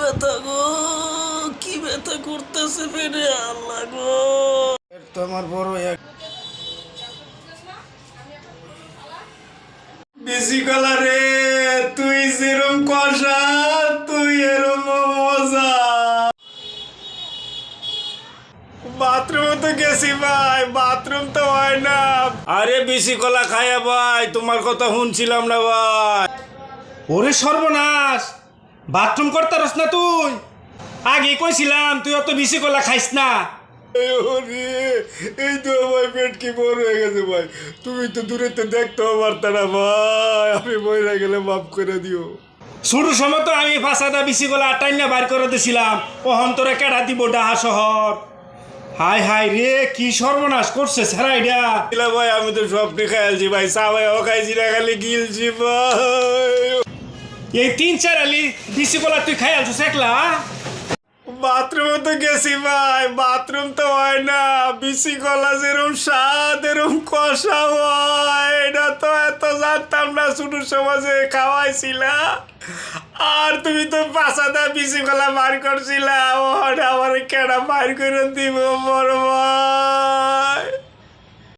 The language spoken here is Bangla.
ব্যথা গো, কি ব্যথা করতেছে পেটে, আল্লাহ গো। তো আমার বড় এক বেশি কলা রে, তুই যেরম কষা, তুই এরম মজা। বাথরুমে তো গেছি ভাই, বাথরুম তো হয় না। আরে বেশি কলা খায়া ভাই, তোমার কথা শুনছিলাম না ভাই। ওরে সর্বনাশ, বাথরুম করতারস না তুই? আগে কইছিলাম তুই অত বেশি কলা খাইস না। ওরে, এই তো ভাই পেট কি বড় হয়ে গেছে ভাই। তুমি তো দূরেতে দেখতেও পারতা না ভাই, আমি মরে গেলে মাফ করে দিও। শুরু সময় তো আমি ফাঁসাদা বেশি কলা টাইনা বাইর করে দিছিলাম, ওহন তোরে কেডা দিব ডাহা শহর। হাই হাই রে, কি সর্বনাশ করছে সেরাইডা। ভাই আমি তো স্বপ্নে খাইছি ভাই, সাবাইও খাইছি না, খালি গিলছি ভাই। এই 3-4 আলি বেশি কলা তুই খাই আলছিস একলা? বাথরুমে তো গেছি ভাই, বাথরুম তো হয় না। বিসি কলা যেরম স্বাদ এরম কষা হয়, এটা তো এত জানতাম না, ছোট সমাজে খাওয়াইছিলা। আর তুমি তো পাশাদা বিসি কলা বার করছিলা, ও আমার কেডা বার করে দিব বড় ভাই।